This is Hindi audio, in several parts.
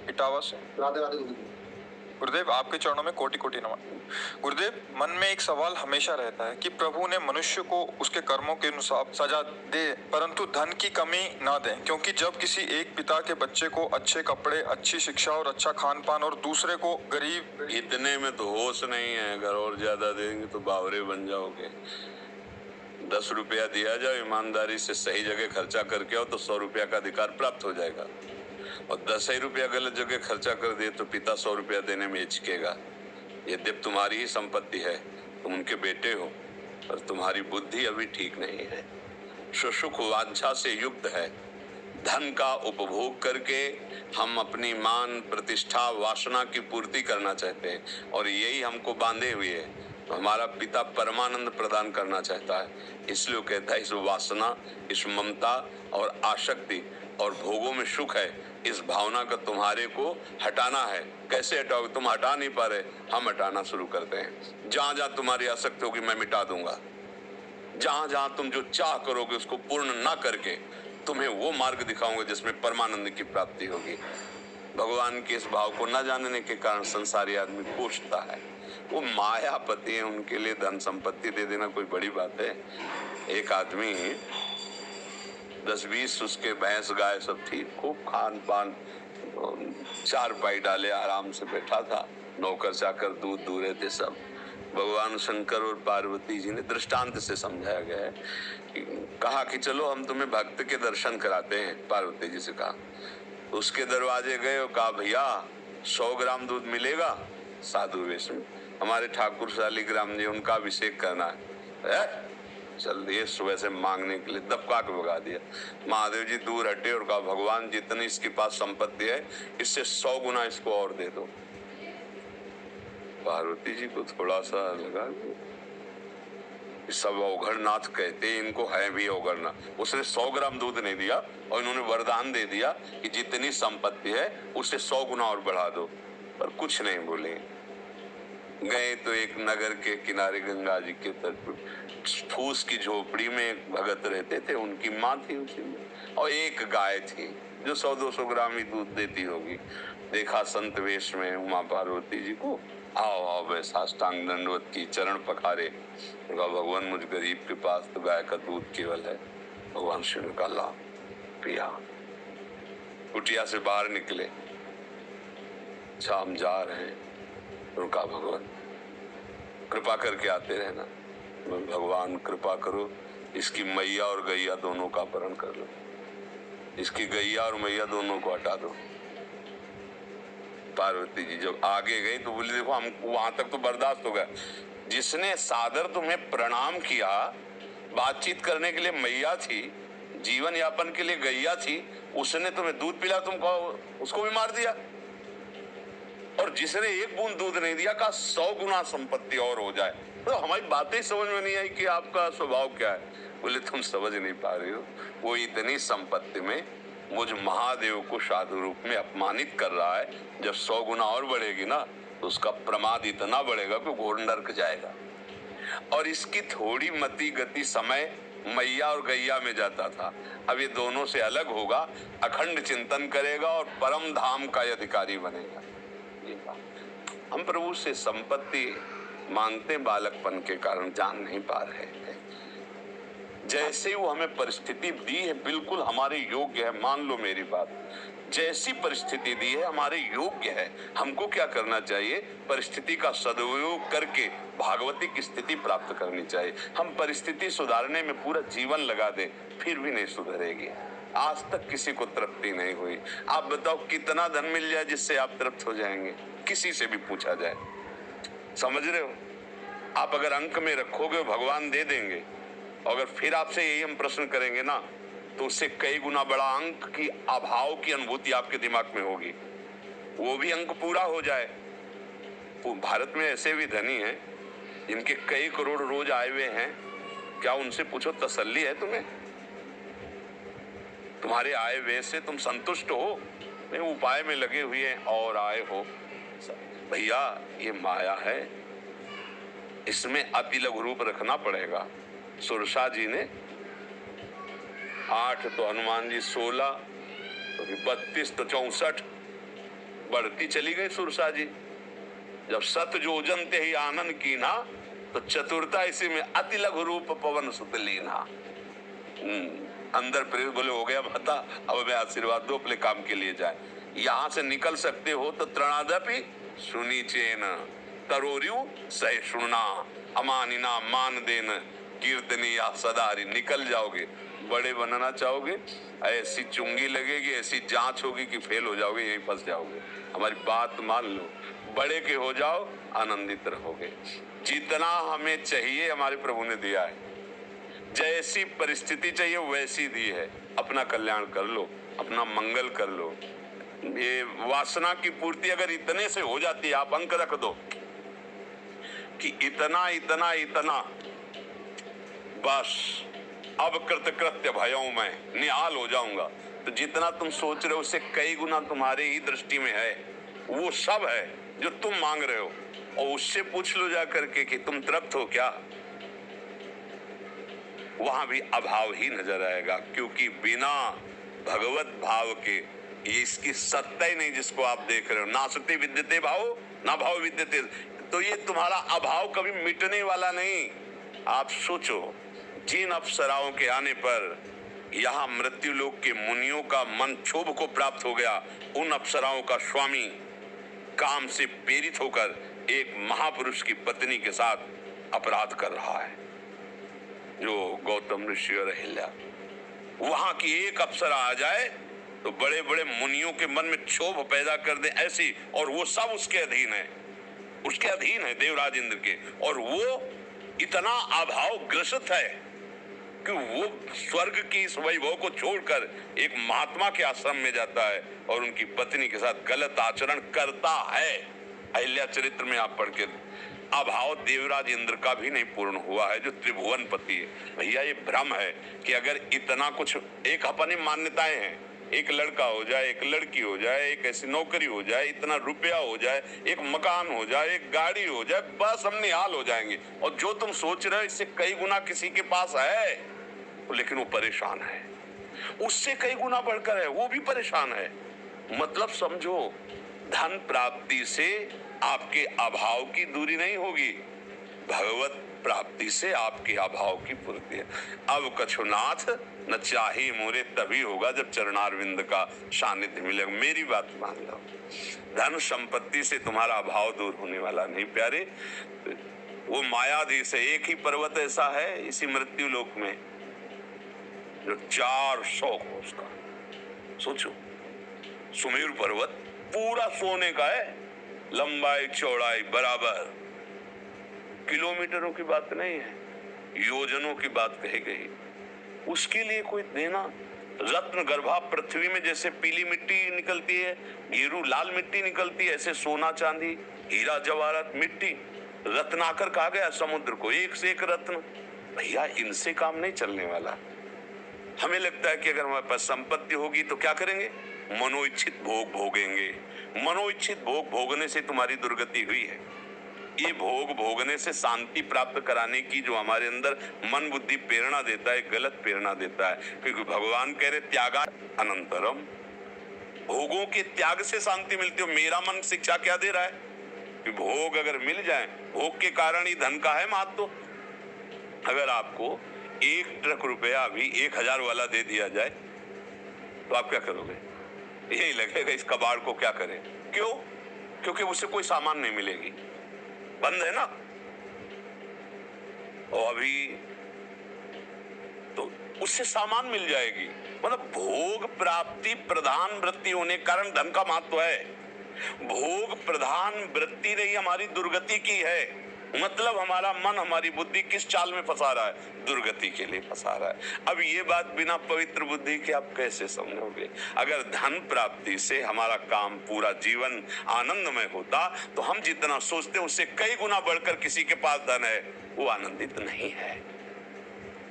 इटावा से। राधे राधे गुरुदेव। गुरुदेव, आपके चरणों में कोटि कोटि नमन। गुरुदेव, मन में एक सवाल हमेशा रहता है कि प्रभु ने मनुष्य को उसके कर्मों के अनुसार सजा दे, परंतु धन की कमी ना दे, क्योंकि जब किसी एक पिता के बच्चे को अच्छे कपड़े, अच्छी शिक्षा और अच्छा खान पान और दूसरे को गरीब, इतने में तो होश नहीं है, अगर और ज्यादा देंगे तो बावरे बन जाओगे। 10 रुपया दिया जाए, ईमानदारी से सही जगह खर्चा करके आओ तो 100 रुपया का अधिकार प्राप्त हो जाएगा, और 10 ही रुपया गलत जगह खर्चा कर दिए तो पिता 100 रुपया देने में हिचकेगा। यद्यप तुम्हारी ही संपत्ति है, तुम उनके बेटे हो, पर तुम्हारी बुद्धि अभी ठीक नहीं है, सुसुख वांछा से युक्त है। धन का उपभोग करके हम अपनी मान, प्रतिष्ठा, वासना की पूर्ति करना चाहते हैं, और यही हमको बांधे हुए है। हमारा पिता परमानंद प्रदान करना चाहता है, इसलिए वो कहता है इस वासना, इस ममता और आसक्ति और भोगों में सुख है, इस भावना का तुम्हारे को हटाना है। कैसे हटाओगे? तुम हटा नहीं पा रहे, हम हटाना शुरू करते हैं। जहां जहां तुम्हारी आसक्ति होगी मैं मिटा दूंगा। जहां जहां तुम जो चाह करोगे उसको पूर्ण ना करके तुम्हें वो मार्ग दिखाऊंगा जिसमें परमानंद की प्राप्ति होगी। भगवान के इस भाव को न जानने के कारण संसारी आदमी कोसता है। वो मायापति है, उनके लिए धन संपत्ति दे देना कोई बड़ी बात है। एक आदमी 10-20 उसके भैंस गाय सब थी, खूब खान पान, 4 पाई डाले, आराम से बैठा था, नौकर चाकर दूध दूरे थे सब। भगवान शंकर और पार्वती जी ने दृष्टांत से समझाया गया है, कहा कि चलो हम तुम्हें भक्त के दर्शन कराते हैं। पार्वती जी से कहा, उसके दरवाजे गए और कहा भैया 100 ग्राम दूध मिलेगा? साधु वेश में, हमारे ठाकुर शालिग्राम जी, उनका अभिषेक करना है। चल दिए सुबह से मांगने के लिए, दबका के भगा दिया। महादेव जी दूर हटे और कहा भगवान जितनी इसके पास संपत्ति है इससे 100 गुना इसको और दे दो। पार्वती जी को थोड़ा सा लगा सब अवघड़नाथ कहते, इनको है भी अवघड़नाथ। उसने 100 ग्राम दूध नहीं दिया और इन्होंने वरदान दे दिया कि जितनी संपत्ति है उससे 100 गुना और बढ़ा दो, पर कुछ नहीं बोले। गए तो एक नगर के किनारे गंगा जी के तट पर फूस की झोपड़ी में एक भगत रहते थे, उनकी माँ थी उसी में, और एक गाय थी जो 100-200 ग्राम ही दूध देती होगी। देखा संत वेश में उमा पार्वती जी को, आओ आओ वे साष्टांग दंडवत की, चरण पखारे, कहा भगवान मुझ गरीब के पास तो गाय का दूध केवल है। भगवान शिव ने कहा ला पिया। कुटिया से बाहर निकले, शाम जा रहे हैं, रुका भगवान कृपा करके आते रहना। भगवान कृपा करो, इसकी मैया और गैया दोनों का अपहरण कर लो, इसकी गैया और मैया दोनों को हटा दो। पार्वती जी जब आगे गई तो बोली देखो हम वहां तक तो बर्दाश्त हो गया, जिसने सादर तुम्हें प्रणाम किया, बातचीत करने के लिए मैया थी, जीवन यापन के लिए गैया थी, उसने तुम्हें दूध पिला, तुम कहो उसको भी मार दिया। और जिसने एक बूंद दूध नहीं दिया कहा 100 गुना संपत्ति और हो जाए। तो हमारी बातें समझ में नहीं आई कि आपका स्वभाव क्या है। बोले तुम समझ नहीं पा रही हो, वो इतनी संपत्ति में मुझ महादेव को साधु रूप में अपमानित कर रहा है। जब 100 गुना और बढ़ेगी ना तो उसका प्रमाद इतना बढ़ेगा कि घोर नरक जाएगा। और इसकी थोड़ी मति गति समय मैया और गैया में जाता था, अब ये दोनों से अलग होगा, अखंड चिंतन करेगा और परम धाम का अधिकारी बनेगा। हम प्रभु से संपत्ति मांगते बालकपन के कारण जान नहीं पा रहे हैं। जैसे वो हमें परिस्थिति दी है बिल्कुल हमारे योग्य है, मान लो मेरी बात, जैसी परिस्थिति दी है हमारे योग्य है। हमको क्या करना चाहिए? परिस्थिति का सदुपयोग करके भागवती की स्थिति प्राप्त करनी चाहिए। हम परिस्थिति सुधारने में पूरा जीवन लगा दें फिर भी नहीं सुधरेगी। आज तक किसी को तृप्ति नहीं हुई। आप बताओ कितना धन मिल जाए जिससे आप तृप्त हो जाएंगे? किसी से भी पूछा जाए, समझ रहे हो? आप अगर अंक में रखोगे भगवान दे देंगे, अगर फिर आपसे यही हम प्रश्न करेंगे ना तो उससे कई गुना बड़ा अंक की अभाव की अनुभूति आपके दिमाग में होगी, वो भी अंक पूरा हो जाए। भारत में ऐसे भी धनी हैं जिनके कई करोड़ रोज आए हुए हैं, क्या उनसे पूछो तसल्ली है तुम्हें? तुम्हारे आए हुए से तुम संतुष्ट हो? नहीं, उपाय में लगे हुए हैं और आए हो। भैया ये माया है, इसमें अति लघु रूप रखना पड़ेगा। सुरसा जी ने 8 तो हनुमान जी 16 तो 32 तो 64, बढ़ती चली गई सुरसा जी। जब सत जोजन ते ही आनंद कीना, तो चतुरता इसी में अति लघु रूप पवन सुत लीना। अंदर प्रेरित बोले हो गया बता, अब मैं आशीर्वाद दो, अपने काम के लिए जाए। यहाँ से निकल सकते हो तो त्रणादपि सुनी चेन, तरोरियु सहिष्णुना, अमानिना मान देन, कीर्तनी या सदारी। निकल जाओगे, बड़े बनना चाहोगे, ऐसी चुंगी लगेगी, ऐसी जांच होगी कि फेल हो जाओगे, यहीं फंस जाओगे। हमारी बात मान लो, बड़े के हो जाओ, आनंदित रहोगे। जितना हमें चाहिए हमारे प्रभु ने दिया है, जैसी परिस्थिति चाहिए वैसी दी है। अपना कल्याण कर लो, अपना मंगल कर लो। ये वासना की पूर्ति अगर इतने से हो जाती है, आप अंक रख दो कि इतना इतना इतना, बस अब कृतकृत्य भयों में निहाल हो जाऊंगा, तो जितना तुम सोच रहे हो उससे कई गुना तुम्हारे ही दृष्टि में है, वो सब है जो तुम मांग रहे हो। और उससे पूछ लो जा करके कि तुम तृप्त हो क्या, वहां भी अभाव ही नजर आएगा। क्योंकि बिना भगवत भाव के ये इसकी सत्ता ही नहीं जिसको आप देख रहे हो। नासते विद्यते भाव ना भाव विद्यते, तो ये तुम्हारा अभाव कभी मिटने वाला नहीं। आप सोचो, जिन अप्सराओं के आने पर यहाँ मृत्यु लोक के मुनियों का मन क्षोभ को प्राप्त हो गया, उन अप्सराओं का स्वामी काम से प्रेरित होकर एक महापुरुष की पत्नी के साथ अपराध कर रहा है, जो गौतम ऋषि और अहिल्या। वहां की एक अप्सरा आ जाए तो बड़े बड़े मुनियों के मन में क्षोभ पैदा कर दे ऐसी, और वो सब उसके अधीन है, उसके अधीन है देवराज इंद्र के। और वो इतना अभाव ग्रसित है कि वो स्वर्ग की इस वैभव को छोड़कर एक महात्मा के आश्रम में जाता है और उनकी पत्नी के साथ गलत आचरण करता है। अहिल्या चरित्र में आप पढ़ के, अभाव देवराज इंद्र का भी नहीं पूर्ण हुआ है, जो त्रिभुवन पति है। भैया ये भ्रम है कि अगर इतना कुछ, एक अपनी मान्यताएं हैं, एक लड़का हो जाए, एक लड़की हो जाए, एक ऐसी नौकरी हो जाए, इतना रुपया हो जाए, एक मकान हो जाए, एक गाड़ी हो जाए, बस हम निहाल हो जाएंगे। और जो तुम सोच रहे हो इससे कई गुना किसी के पास है, लेकिन वो परेशान है, उससे कई गुना बढ़कर है, वो भी परेशान है। मतलब समझो, धन प्राप्ति से आपके अभाव की दूरी नहीं होगी, भगवत प्राप्ति से आपके अभाव की पूर्ति है। अब कछुनाथ न चाहे मोरे तभी होगा जब चरणारविंद का सानिध्य मिलेगा। मेरी बात मान लो, धन संपत्ति से तुम्हारा अभाव दूर होने वाला नहीं प्यारे। वो मायाधीश है, एक ही पर्वत ऐसा है इसी मृत्यु लोक में जो 400 हो उसका। सोचो, सुमेरु पर्वत पूरा सोने का है, लंबाई चौड़ाई बराबर, किलोमीटरों की बात नहीं है, योजनों की बात कही गई। उसके लिए कोई देना, रत्न गर्भा पृथ्वी में जैसे पीली मिट्टी निकलती है, गेरू लाल मिट्टी निकलती है, ऐसे सोना चांदी हीरा जवाहरात मिट्टी रत्नाकर कहा गया समुद्र को, एक से एक रत्न। भैया इनसे काम नहीं चलने वाला। हमें लगता है कि अगर हमारे पास संपत्ति होगी तो क्या करेंगे, मनोइच्छित भोग भोगेंगे। मनोइच्छित भोग भोगने से तुम्हारी दुर्गति हुई है। ये भोग भोगने से शांति प्राप्त कराने की जो हमारे अंदर मन बुद्धि प्रेरणा देता है, गलत प्रेरणा देता है। क्योंकि भगवान कह रहे त्यागा अनंतरम, भोगों के त्याग से शांति मिलती हो। मेरा मन शिक्षा क्या दे रहा है कि भोग अगर मिल जाए, भोग के कारण ही धन का है महत्व। अगर आपको 1 ट्रक रुपया भी 1000 वाला दे दिया जाए तो आप क्या करोगे? यही लगेगा इस कबाड़ को क्या करें। क्यों? क्योंकि उससे कोई सामान नहीं मिलेगी, बंद है ना। और अभी तो उससे सामान मिल जाएगी। मतलब भोग प्राप्ति प्रधान वृत्ति होने के कारण धन का महत्व है। भोग प्रधान वृत्ति ने ही हमारी दुर्गति की है। मतलब हमारा मन हमारी बुद्धि किस चाल में फंसा रहा है? दुर्गति के लिए फंसा रहा है। अब ये बात बिना पवित्र बुद्धि के आप कैसे समझोगे? अगर धन प्राप्ति से हमारा काम पूरा जीवन आनंदमय होता तो हम जितना सोचते हैं उससे कई गुना बढ़कर किसी के पास धन है, वो आनंदित नहीं है।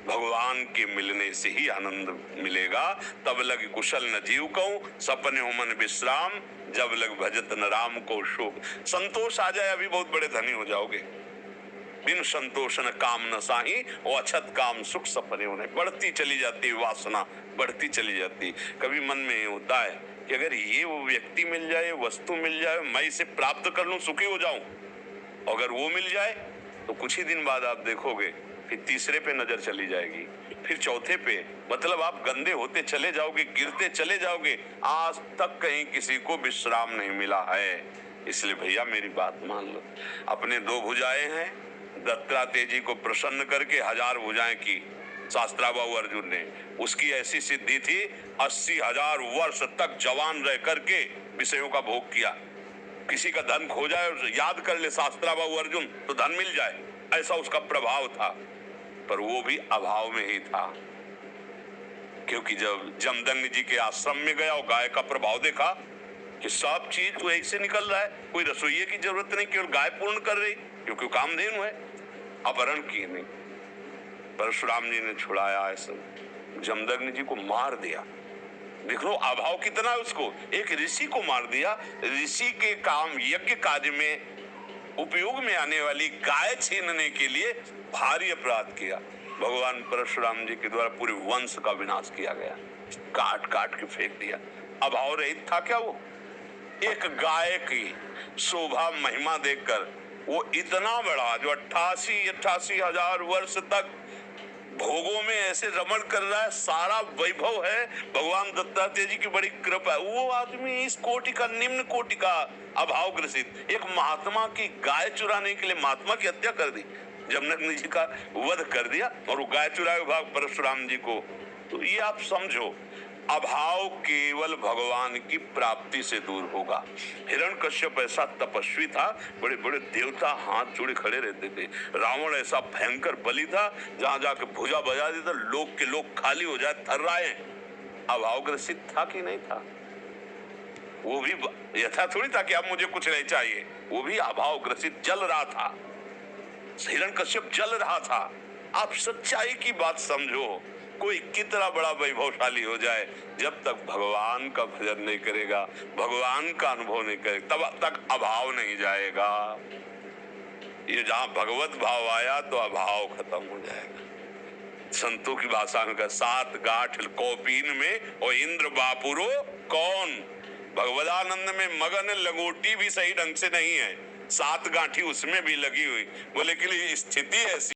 भगवान के मिलने से ही आनंद मिलेगा। तब लग कुशल न जीव कहूं, सपने हो मन विश्राम, जब लग भजत न राम को शोक। संतोष आ जाए अभी बहुत बड़े धनी हो जाओगे। बिन संतोष न काम न साही, और अछत काम सुख सपने होने। बढ़ती चली जाती वासना, बढ़ती चली जाती। कभी मन में होता है कि अगर ये वो व्यक्ति मिल जाए, वस्तु मिल जाए, मैं इसे प्राप्त कर लूं, सुखी हो जाऊं। अगर वो मिल जाए तो कुछ ही दिन बाद आप देखोगे फिर तीसरे पे नजर चली जाएगी, फिर चौथे पे, मतलब आप गंदे होते चले जाओगे, गिरते चले जाओगे। आज तक कहीं किसी को विश्राम नहीं मिला है। इसलिए भैया मेरी बात मान लो। अपने 2 भुजाएं हैं, दत्तात्रेय जी को प्रसन्न करके 1000 भुजाएं की शास्त्राबाहु अर्जुन ने। उसकी ऐसी सिद्धि थी, 80,000 वर्ष तक जवान रह करके विषयों का भोग किया। किसी का धन खो जाए और याद कर ले शास्त्राबाहु अर्जुन तो धन मिल जाए, ऐसा उसका प्रभाव था। पर वो भी अभाव में ही था, क्योंकि जब जमदग्नि जी के आश्रम में गया और गाय का प्रभाव देखा कि सब चीज तो एक से निकल रहा है, कोई रसोइये की जरूरत नहीं, केवल गाय पूर्ण कर रही, क्योंकि कामधेनु है। अपहरण किए नहीं, परशुराम जी ने छुड़ाया, ऐसा जमदग्नि जी को मार दिया। देख लो अभाव कितना है उसको, एक ऋषि को मार दिया। ऋषि के काम यज्ञ कार्य में उपयोग में आने वाली गाय छीनने के लिए भारी अपराध किया। भगवान परशुराम जी के द्वारा पूरे वंश का विनाश किया गया, काट काट के फेंक दिया। अभाव रहित था क्या वो? एक गाय की शोभा महिमा देखकर वो इतना बड़ा, जो 88 हजार वर्ष तक भोगों में ऐसे रमण कर रहा है, सारा वैभव है, भगवान दत्तात्रेय जी की बड़ी कृपा है, वो आदमी इस कोटि का, निम्न कोटि का अभाव ग्रसित एक महात्मा की गाय चुराने के लिए महात्मा की हत्या कर दी, जमदग्नि जी का वध कर दिया और वो गाय चुराए भाग परशुराम जी को। तो ये आप समझो, अभाव केवल भगवान की प्राप्ति से दूर होगा। हिरण्यकश्यप ऐसा तपस्वी था, बड़े बड़े देवता हाथ जोड़े खड़े रहते थे। रावण ऐसा भयंकर बलि था, जहां जाके भुजा बजा देता, लोग के लोग खाली हो जाए, थर्राए। अभाव ग्रसित था कि नहीं था? वो भी ऐसा थोड़ी था कि अब मुझे कुछ नहीं चाहिए, वो भी अभाव ग्रसित जल रहा था। हिरण्यकश्यप जल रहा था। आप सच्चाई की बात समझो, कोई कितना बड़ा वैभवशाली हो जाए, जब तक भगवान का भजन नहीं करेगा, भगवान का अनुभव नहीं करेगा, तब तक अभाव नहीं जाएगा। ये जहां भगवत भाव आया तो अभाव खत्म हो जाएगा। संतों की भाषा में 7 गांठ कौपीन में और इंद्र बापुरो कौन। भगवदानंद में मगन, लंगोटी भी सही ढंग से नहीं है, 7 गांठी उसमें भी लगी हुई। बोले कि स्थिति ऐसी